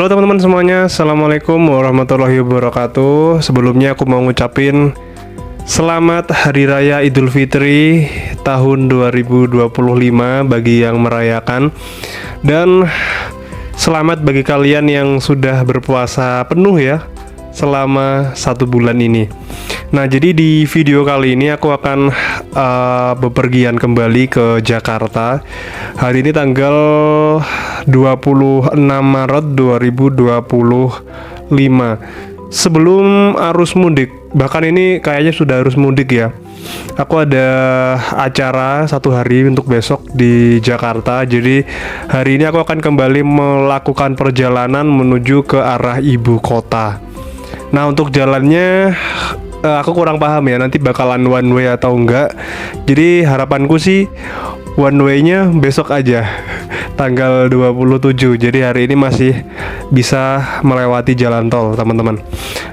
Halo teman-teman semuanya, Assalamualaikum warahmatullahi wabarakatuh. Sebelumnya aku mau ngucapin selamat Hari Raya Idul Fitri tahun 2025 bagi yang merayakan. Dan selamat bagi kalian yang sudah berpuasa penuh ya selama 1 bulan ini. Nah, jadi di video kali ini aku akan bepergian kembali ke Jakarta. Hari ini tanggal 26 Maret 2025. Sebelum arus mudik, bahkan ini kayaknya sudah arus mudik ya. Aku ada acara 1 hari untuk besok di Jakarta. Jadi hari ini aku akan kembali melakukan perjalanan menuju ke arah ibu kota. Nah, untuk jalannya aku kurang paham ya, nanti bakalan one way atau enggak. Jadi harapanku sih one way-nya besok aja tanggal 27. Jadi hari ini masih bisa melewati jalan tol teman-teman.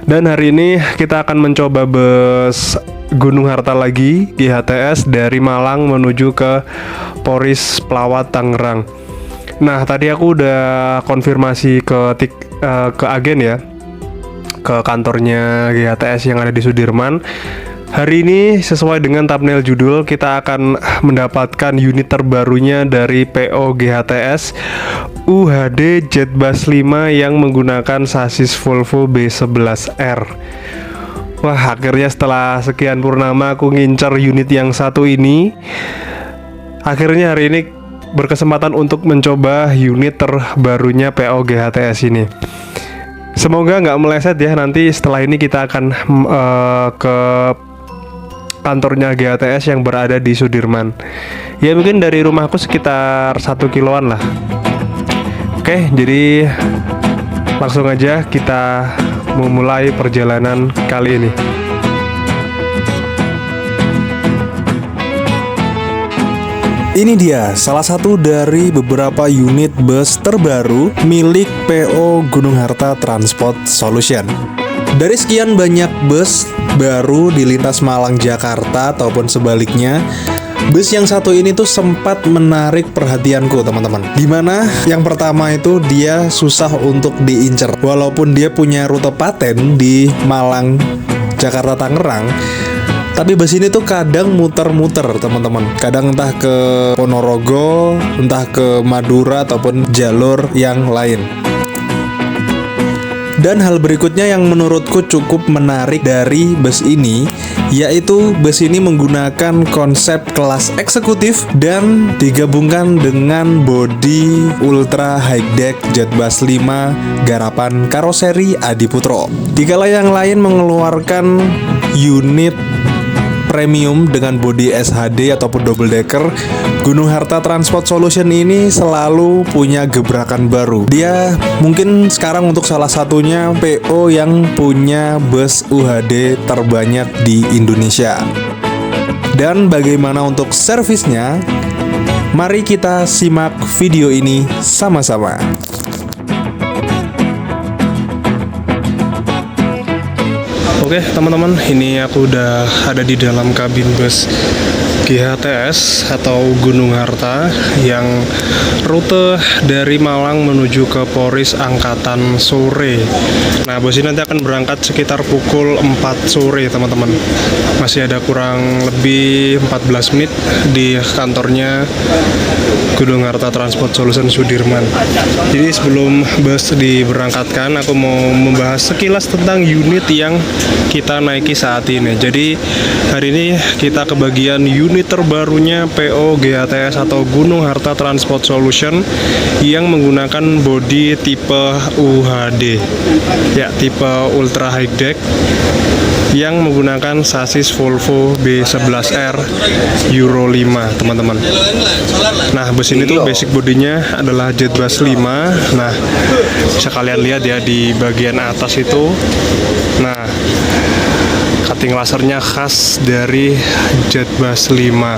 Dan hari ini kita akan mencoba bus Gunung Harta lagi, GHTS, dari Malang menuju ke Poris Pelawat Tangerang. Nah, tadi aku udah konfirmasi ke agen ya, ke kantornya GHTS yang ada di Sudirman. Hari ini sesuai dengan thumbnail judul, kita akan mendapatkan unit terbarunya dari PO GHTS, UHD Jetbus 5 yang menggunakan sasis Volvo B11R. Wah, akhirnya setelah sekian purnama aku ngincar unit yang satu ini. Akhirnya hari ini berkesempatan untuk mencoba unit terbarunya PO GHTS ini. Semoga nggak meleset ya, nanti setelah ini kita akan ke kantornya GHTS yang berada di Sudirman. Ya mungkin dari rumahku sekitar 1 kiloan lah. Oke, jadi langsung aja kita memulai perjalanan kali ini. Ini dia salah satu dari beberapa unit bus terbaru milik PO Gunung Harta Transport Solution. Dari sekian banyak bus baru di lintas Malang Jakarta ataupun sebaliknya, bus yang satu ini tuh sempat menarik perhatianku teman-teman. Dimana yang pertama itu dia susah untuk diincer. Walaupun dia punya rute paten di Malang, Jakarta, Tangerang, tapi bus ini tuh kadang muter-muter teman-teman. Kadang entah ke Ponorogo, entah ke Madura ataupun jalur yang lain. Dan hal berikutnya yang menurutku cukup menarik dari bus ini, yaitu bus ini menggunakan konsep kelas eksekutif dan digabungkan dengan bodi ultra high deck Jetbus 5 garapan karoseri Adiputro. Dikala yang lain mengeluarkan unit premium dengan bodi SHD ataupun double decker, Gunung Harta Transport Solution ini selalu punya gebrakan baru. Dia mungkin sekarang untuk salah satunya PO yang punya bus UHD terbanyak di Indonesia. Dan bagaimana untuk servisnya? Mari kita simak video ini sama-sama. Oke teman-teman, ini aku udah ada di dalam kabin bus GHTS atau Gunung Harta yang rute dari Malang menuju ke Poris Angkatan sore. Nah, bus ini nanti akan berangkat sekitar pukul 4 sore teman-teman. Masih ada kurang lebih 14 menit di kantornya Gunung Harta Transport Solution Sudirman. Jadi sebelum bus diberangkatkan, aku mau membahas sekilas tentang unit yang kita naiki saat ini. Jadi hari ini kita ke bagian unit terbarunya PO GHTS atau Gunung Harta Transport Solution yang menggunakan bodi tipe UHD ya, tipe ultra high deck yang menggunakan sasis Volvo B11R Euro 5 teman-teman. Nah, bus ini tuh basic bodinya adalah Jetbus 5. Nah, bisa kalian lihat ya di bagian atas itu. Nah, cutting lasernya khas dari Jetbus 5.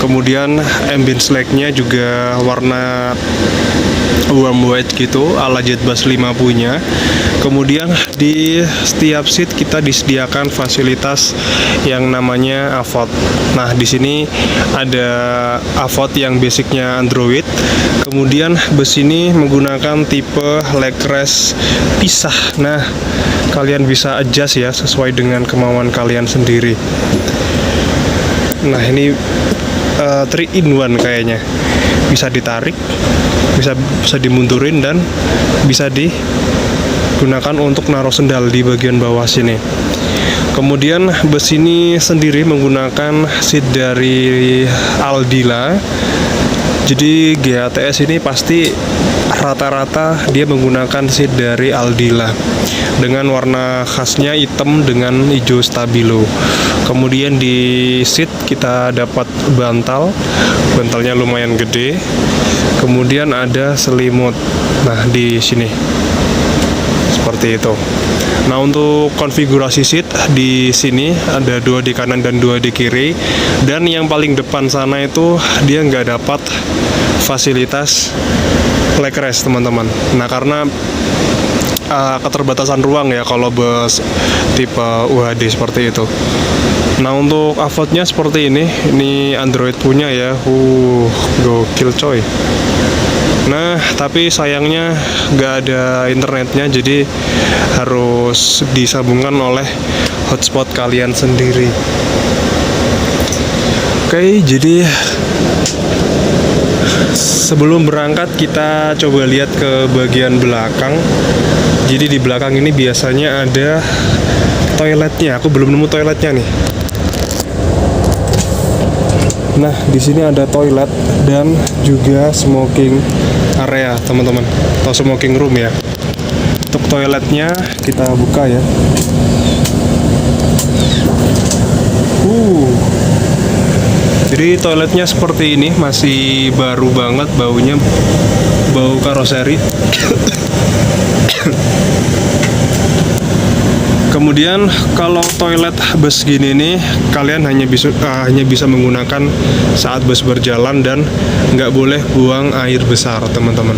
Kemudian ambience light-nya juga warna warm white gitu ala Jetbus 5 punya. Kemudian di setiap seat kita disediakan fasilitas yang namanya AVOD. Nah, di sini ada AVOD yang basicnya Android. Kemudian bus ini menggunakan tipe leg rest pisah. Nah, kalian bisa adjust ya sesuai dengan kemauan kalian sendiri. Nah, ini 3-in-1 kayaknya. Bisa ditarik, bisa dimundurin, dan bisa digunakan untuk naruh sendal di bagian bawah sini. Kemudian bus ini sendiri menggunakan seat dari Aldila. Jadi GHTS ini pasti rata-rata dia menggunakan seat dari Aldila dengan warna khasnya hitam dengan hijau stabilo. Kemudian di seat kita dapat bantalnya lumayan gede. Kemudian ada selimut. Nah, di sini seperti itu. Nah, untuk konfigurasi seat di sini ada 2 di kanan dan 2 di kiri. Dan yang paling depan sana itu dia nggak dapat fasilitas leg rest, teman-teman. Nah, karena keterbatasan ruang ya kalau bus tipe UHD seperti itu. Nah, untuk AVOD-nya seperti ini Android punya ya. Gokil coy. Nah, tapi sayangnya nggak ada internetnya, jadi harus disambungkan oleh hotspot kalian sendiri. Oke, jadi sebelum berangkat kita coba lihat ke bagian belakang. Jadi di belakang ini biasanya ada toiletnya. Aku belum nemu toiletnya nih. Nah, di sini ada toilet dan juga smoking area, teman-teman, atau smoking room ya. Untuk toiletnya kita buka ya. Jadi toiletnya seperti ini, masih baru banget baunya, bau karoseri. Kemudian kalau toilet bus gini nih, kalian hanya bisa menggunakan saat bus berjalan dan nggak boleh buang air besar, teman-teman.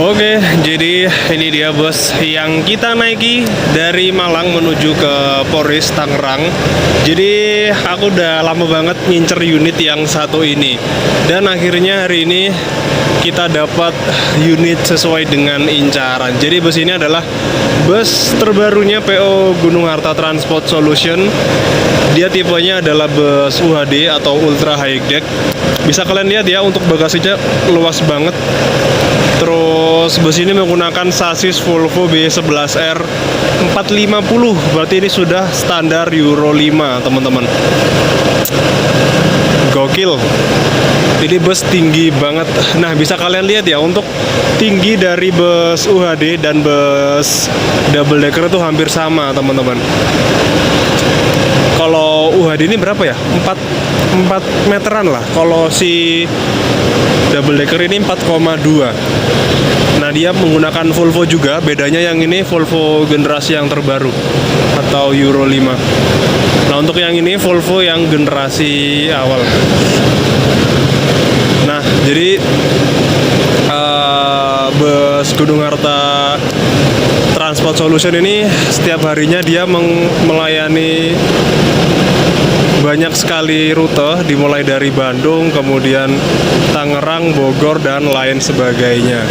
Oke, jadi ini dia bus yang kita naiki dari Malang menuju ke Polres Tangerang. Jadi aku udah lama banget ngincer unit yang satu ini, dan akhirnya hari ini kita dapat unit sesuai dengan incaran. Jadi bus ini adalah bus terbarunya PO Gunung Harta Transport Solution. Dia tipenya adalah bus UHD atau Ultra High Deck. Bisa kalian lihat ya, untuk bagasinya luas banget. Terus bus ini menggunakan sasis Volvo B11R 450. Berarti ini sudah standar Euro 5, teman-teman. Gokil. Ini bus tinggi banget. Nah, bisa kalian lihat ya, untuk tinggi dari bus UHD dan bus double decker itu hampir sama, teman-teman. Kalau UHD ini berapa ya? 4 meteran lah. Kalau si double decker ini 4,2. Nah, dia menggunakan Volvo juga. Bedanya yang ini Volvo generasi yang terbaru atau Euro 5. Nah, untuk yang ini Volvo yang generasi awal. Nah, jadi bus Gunung Harta Transport Solution ini setiap harinya dia melayani banyak sekali rute, dimulai dari Bandung, kemudian Tangerang, Bogor, dan lain sebagainya.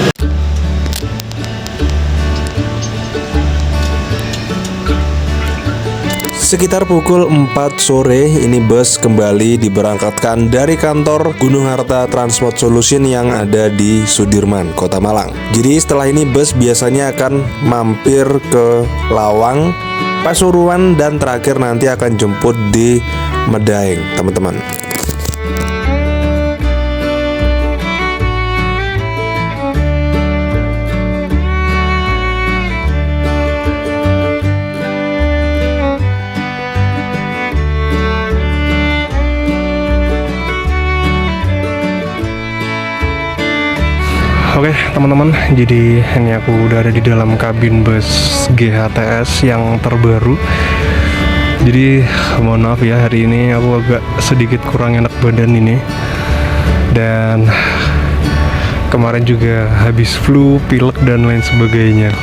Sekitar pukul 4 sore, ini bus kembali diberangkatkan dari kantor Gunung Harta Transport Solution yang ada di Sudirman, Kota Malang. Jadi setelah ini bus biasanya akan mampir ke Lawang, Pasuruan, dan terakhir nanti akan jemput di Medaeng, teman-teman. Oke, teman-teman, jadi ini aku udah ada di dalam kabin bus GHTS yang terbaru. Jadi mohon maaf ya, hari ini aku agak sedikit kurang enak badan ini. Dan kemarin juga habis flu, pilek, dan lain sebagainya.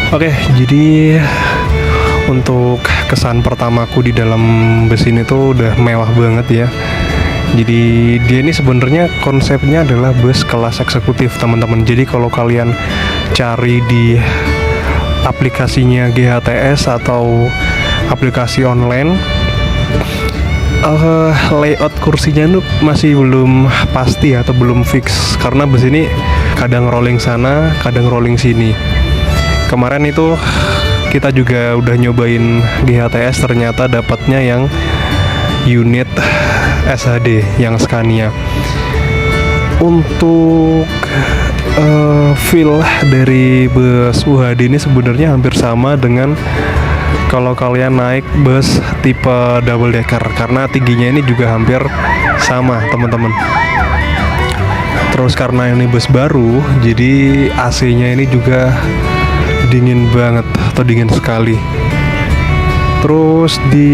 Oke, jadi untuk kesan pertamaku di dalam bus ini tuh udah mewah banget ya. Jadi dia ini sebenarnya konsepnya adalah bus kelas eksekutif teman-teman. Jadi kalau kalian cari di aplikasinya GHTS atau aplikasi online, layout kursinya tuh masih belum pasti atau belum fix karena bus ini kadang rolling sana, kadang rolling sini. Kemarin itu kita juga udah nyobain GHTS, ternyata dapatnya yang unit SHD yang Scania. Untuk feel dari bus UHD ini sebenarnya hampir sama dengan kalau kalian naik bus tipe double decker, karena tingginya ini juga hampir sama teman-teman. Terus karena ini bus baru, jadi AC-nya ini juga dingin banget atau dingin sekali. Terus di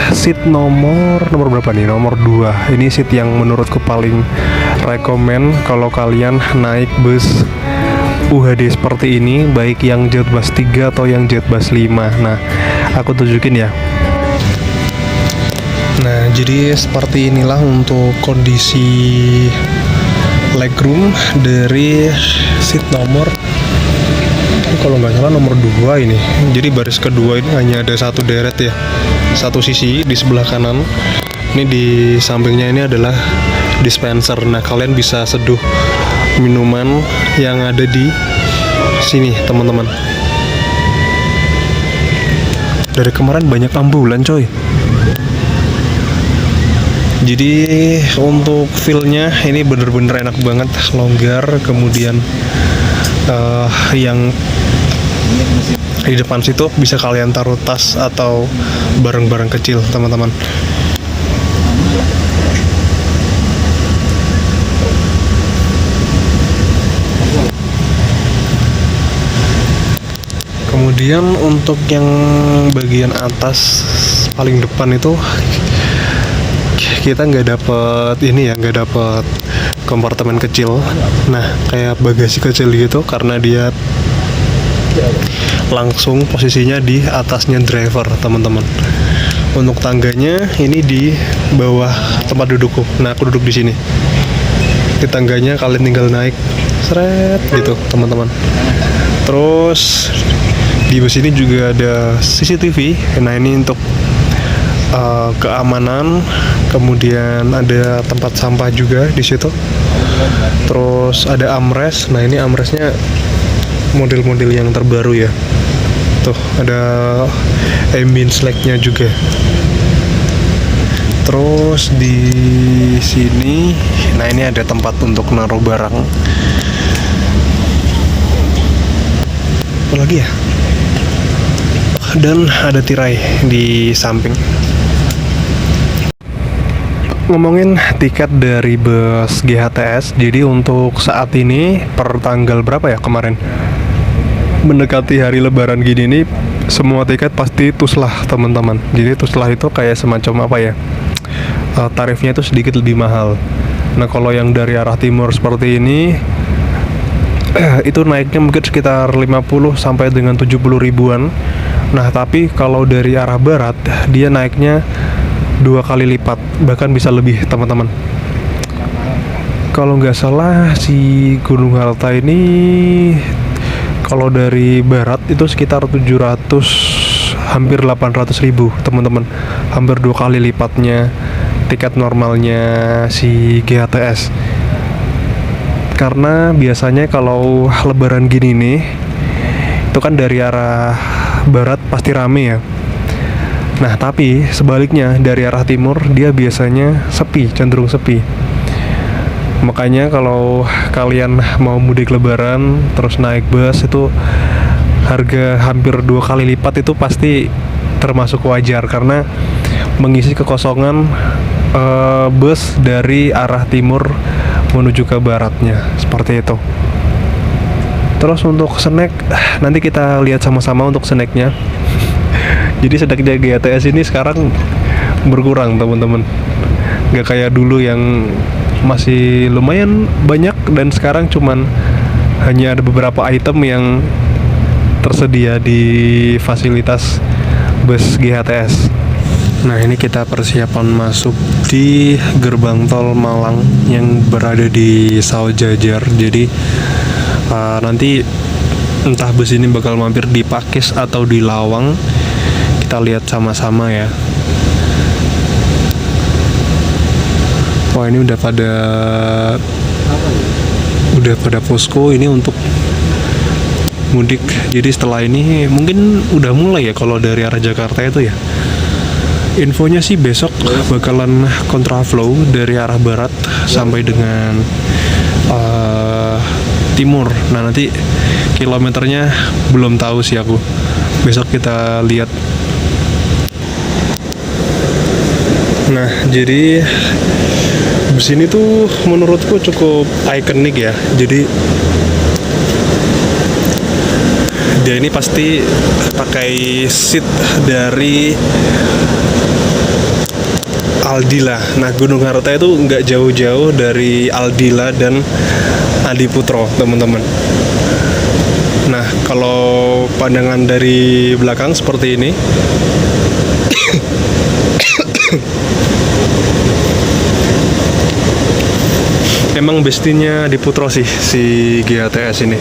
seat nomor berapa nih? Nomor 2. Ini seat yang menurutku paling rekomen kalau kalian naik bus UHD seperti ini, baik yang Jetbus 3 atau yang Jetbus 5. Nah, aku tunjukin ya. Nah, jadi seperti inilah untuk kondisi legroom dari seat nomor, kalau nggak salah nomor 2 ini. Jadi baris kedua ini hanya ada satu deret ya, satu sisi di sebelah kanan. Ini di sampingnya ini adalah dispenser. Nah, kalian bisa seduh minuman yang ada di sini teman-teman. Dari kemarin banyak ambulan coy. Jadi untuk feel-nya ini bener-bener enak banget, longgar. Kemudian yang di depan situ bisa kalian taruh tas atau barang-barang kecil teman-teman. Kemudian untuk yang bagian atas paling depan itu kita nggak dapet ini ya, nggak dapet kompartemen kecil. Nah, kayak bagasi kecil gitu karena dia langsung posisinya di atasnya driver teman-teman. Untuk tangganya ini di bawah tempat dudukku. Nah, aku duduk di sini. Di tangganya kalian tinggal naik seret gitu teman-teman. Terus di bus ini juga ada CCTV. Nah, ini untuk keamanan. Kemudian ada tempat sampah juga di situ. Terus ada armrest. Nah, ini armrestnya model-model yang terbaru ya. Tuh ada ambient select-nya juga. Terus di sini, nah ini ada tempat untuk naruh barang. Apa lagi ya? Dan ada tirai di samping. Ngomongin tiket dari bus GHTS, jadi untuk saat ini per tanggal berapa ya kemarin? Mendekati hari lebaran gini nih, semua tiket pasti tuslah teman-teman. Jadi tuslah itu kayak semacam apa ya? Tarifnya itu sedikit lebih mahal. Nah, kalau yang dari arah timur seperti ini itu naiknya mungkin sekitar 50 sampai dengan 70 ribuan. Nah, tapi kalau dari arah barat dia naiknya 2 kali lipat, bahkan bisa lebih teman-teman. Kalau nggak salah si Gunung Harta ini kalau dari barat itu sekitar 700, hampir 800 ribu teman-teman, hampir 2 kali lipatnya tiket normalnya si GHTS. Karena biasanya kalau lebaran gini nih, itu kan dari arah barat pasti rame ya. Nah, tapi sebaliknya dari arah timur dia biasanya sepi, cenderung sepi. Makanya kalau kalian mau mudik lebaran terus naik bus itu harga hampir 2 kali lipat itu pasti termasuk wajar karena mengisi kekosongan bus dari arah timur menuju ke baratnya, seperti itu. Terus untuk snack, nanti kita lihat sama-sama untuk snacknya. Jadi snacknya GHTS ini sekarang berkurang teman-teman. Gak kayak dulu yang masih lumayan banyak, dan sekarang cuman hanya ada beberapa item yang tersedia di fasilitas bus GHTS. Nah, ini kita persiapan masuk di gerbang tol Malang yang berada di Saujajar. Jadi nanti entah bus ini bakal mampir di Pakis atau di Lawang. Kita lihat sama-sama ya. Wah, ini udah pada posko ini untuk mudik. Jadi setelah ini mungkin udah mulai ya kalau dari arah Jakarta itu ya. Infonya sih besok bakalan kontraflow dari arah barat sampai dengan timur. Nah, nanti kilometernya belum tahu sih aku. Besok kita lihat. Nah, jadi bus ini tuh menurutku cukup ikonik ya. Jadi dia ini pasti pakai seat dari Aldila. Nah, Gunung Harta itu nggak jauh-jauh dari Aldila dan Adiputro, teman-teman. Nah, kalau pandangan dari belakang seperti ini, emang bestinya Adiputro sih si GHTS ini.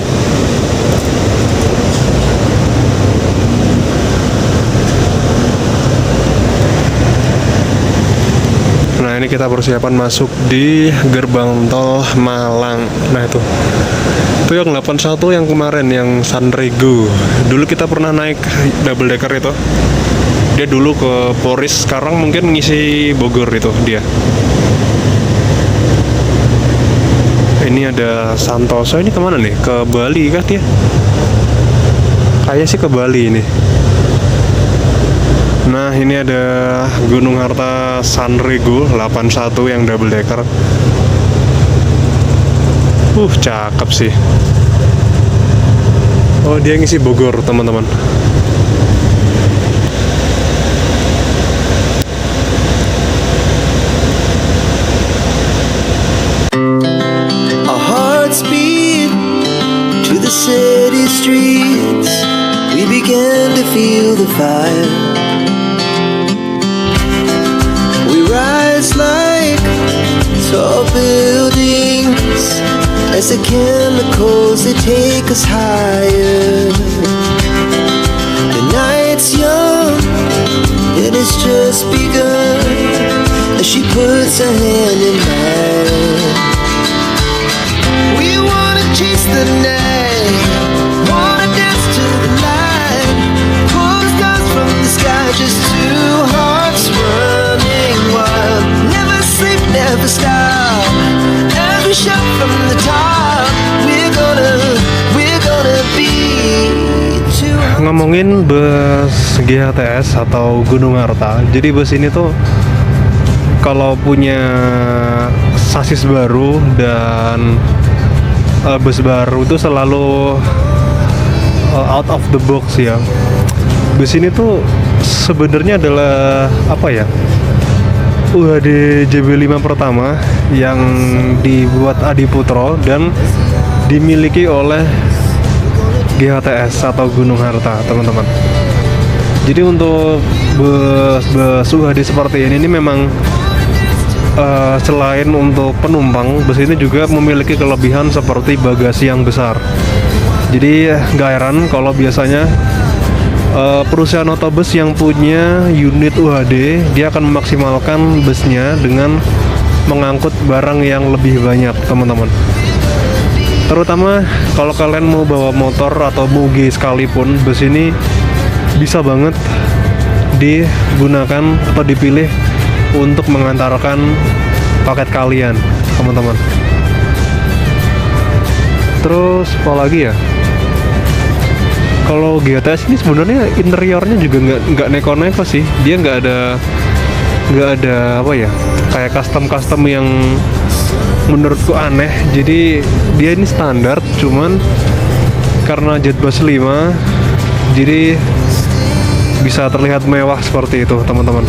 Nah, ini kita persiapan masuk di gerbang tol Malang. Nah, itu yang 81 yang kemarin yang Sunrego. Dulu kita pernah naik double decker itu. Dia dulu ke Poris, sekarang mungkin ngisi Bogor itu dia. Ini ada Santoso, ini kemana nih? Ke Bali kah dia? Kayaknya sih ke Bali ini. Nah, ini ada Gunung Harta Sunrego 81 yang double decker. Cakep sih. Oh, dia ngisi Bogor, teman-teman. Our hearts beat to the city streets. We began to feel the fire. We rise like tall buildings as the chemicals they take us higher. The night's young, it has just begun as she puts her hand in mine. We wanna chase the night, wanna dance to the light, pull the stars from the sky, just two hearts running wild. Never sleep, never stop, every shot from the top. We're gonna be two. Ngomongin bus GHTS atau Gunung Harta. Jadi bus ini tuh kalau punya sasis baru dan bus baru itu selalu out of the box ya. Bus ini tuh sebenarnya adalah apa ya? UHD JB5 pertama yang dibuat Adiputro dan dimiliki oleh GHTS atau Gunung Harta, teman-teman. Jadi untuk bus UHD seperti ini memang selain untuk penumpang, bus ini juga memiliki kelebihan seperti bagasi yang besar. Jadi nggak heran kalau biasanya perusahaan otobus yang punya unit UHD dia akan memaksimalkan busnya dengan mengangkut barang yang lebih banyak, teman-teman. Terutama kalau kalian mau bawa motor atau moge sekalipun, bus ini bisa banget digunakan atau dipilih untuk mengantarkan paket kalian, teman-teman. Terus apa lagi ya? Kalau GHTS ini sebenarnya interiornya juga nggak neko-neko sih. Dia nggak ada apa ya, kayak custom yang menurutku aneh. Jadi dia ini standar, cuman karena Jetbus 5 jadi bisa terlihat mewah seperti itu, teman-teman.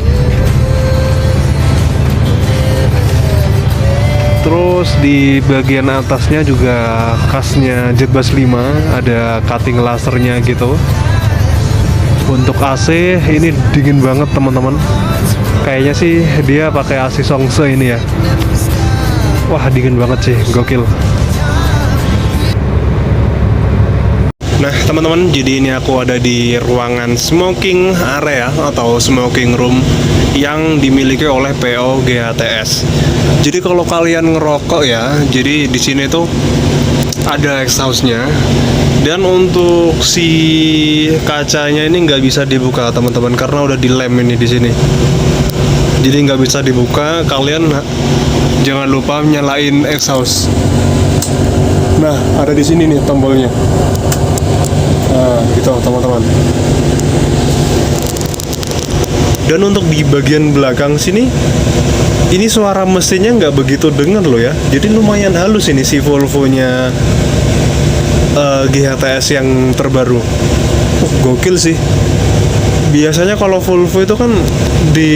Terus di bagian atasnya juga khasnya Jetbus 5, ada cutting lasernya gitu. Untuk AC ini dingin banget teman-teman. Kayaknya sih dia pakai AC Songse ini ya. Wah, dingin banget sih, gokil. Nah teman-teman, jadi ini aku ada di ruangan smoking area atau smoking room yang dimiliki oleh PO GHTS. Jadi kalau kalian ngerokok ya, jadi di sini tuh ada exhaustnya, dan untuk si kacanya ini nggak bisa dibuka teman-teman karena udah dilem ini di sini. Jadi nggak bisa dibuka. Kalian jangan lupa nyalain exhaust. Nah ada di sini nih tombolnya. Nah, gitu teman-teman. Dan untuk di bagian belakang sini, ini suara mesinnya nggak begitu dengar loh ya. Jadi lumayan halus ini si Volvo-nya GHTS yang terbaru. Gokil sih. Biasanya kalau Volvo itu kan di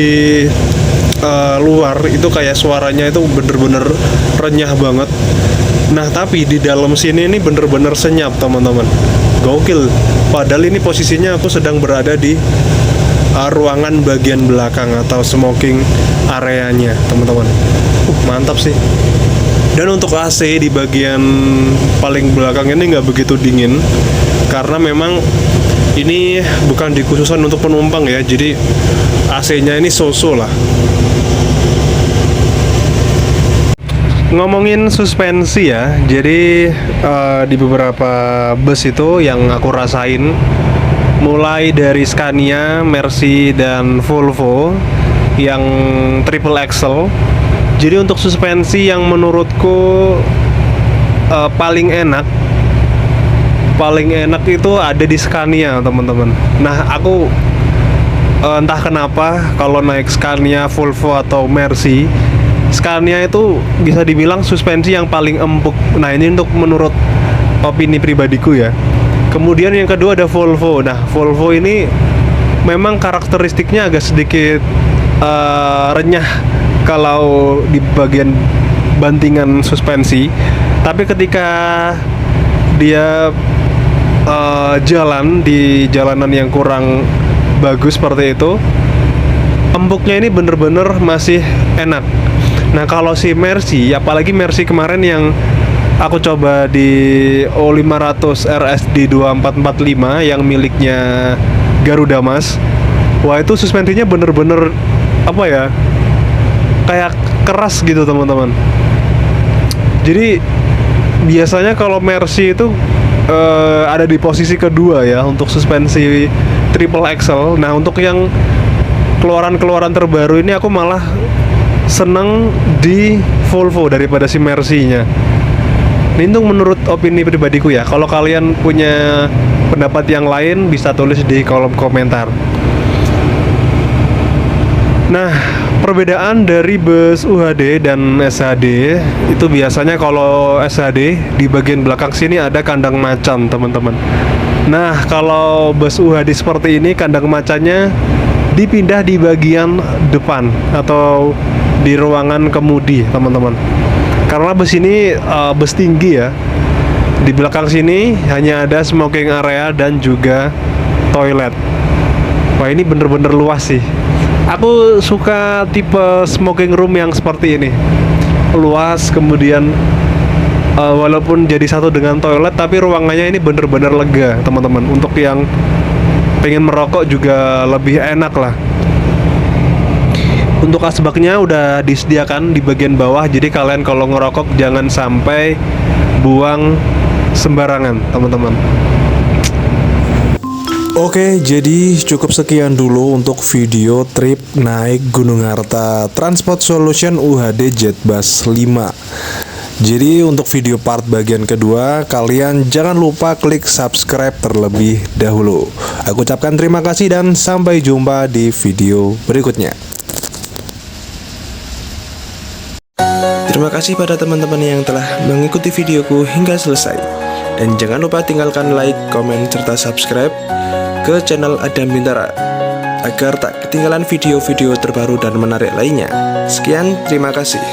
luar itu kayak suaranya itu bener-bener renyah banget. Nah tapi di dalam sini ini bener-bener senyap teman-teman. Gokil. Padahal ini posisinya aku sedang berada di ruangan bagian belakang atau smoking areanya teman-teman. Mantap sih. Dan untuk AC di bagian paling belakang ini nggak begitu dingin karena memang ini bukan dikhususkan untuk penumpang ya. Jadi AC-nya ini so-so lah. Ngomongin suspensi ya, jadi di beberapa bus itu yang aku rasain, mulai dari Scania, Mercy, dan Volvo yang triple axle. Jadi untuk suspensi yang menurutku paling enak itu ada di Scania teman-teman. Nah aku entah kenapa kalau naik Scania, Volvo, atau Mercy, Scania itu bisa dibilang suspensi yang paling empuk. Nah ini untuk menurut opini pribadiku ya. Kemudian yang kedua ada Volvo. Nah Volvo ini memang karakteristiknya agak sedikit renyah kalau di bagian bantingan suspensi. Tapi ketika dia jalan di jalanan yang kurang bagus seperti itu, empuknya ini bener-bener masih enak. Nah kalau si Mercy, apalagi Mercy kemarin yang aku coba di O500 RSD 2445 yang miliknya Garuda Mas, wah itu suspensinya bener-bener apa ya, kayak keras gitu teman-teman. Jadi biasanya kalau Mercy itu ada di posisi kedua ya untuk suspensi triple axle. Nah untuk yang keluaran terbaru ini aku malah seneng di Volvo daripada si Mercy-nya. Ini untuk menurut opini pribadiku ya. Kalau kalian punya pendapat yang lain bisa tulis di kolom komentar. Nah, perbedaan dari bus UHD dan SHD itu biasanya kalau SHD di bagian belakang sini ada kandang macan, teman-teman. Nah, kalau bus UHD seperti ini kandang macannya dipindah di bagian depan atau di ruangan kemudi, teman-teman. Karena bus ini bus tinggi ya. Di belakang sini hanya ada smoking area dan juga toilet. Wah, ini bener-bener luas sih. Aku suka tipe smoking room yang seperti ini. Luas, kemudian walaupun jadi satu dengan toilet, tapi ruangannya ini bener-bener lega, teman-teman. Untuk yang pengen merokok juga lebih enak lah. Untuk asbaknya udah disediakan di bagian bawah, jadi kalian kalau ngerokok jangan sampai buang sembarangan, teman-teman. Oke, jadi cukup sekian dulu untuk video trip naik Gunung Harta Transport Solution UHD Jetbus 5. Jadi untuk video part bagian kedua, kalian jangan lupa klik subscribe terlebih dahulu. Aku ucapkan terima kasih dan sampai jumpa di video berikutnya. Terima kasih pada teman-teman yang telah mengikuti videoku hingga selesai. Dan jangan lupa tinggalkan like, komen, serta subscribe ke channel Adam Bintara agar tak ketinggalan video-video terbaru dan menarik lainnya. Sekian, terima kasih.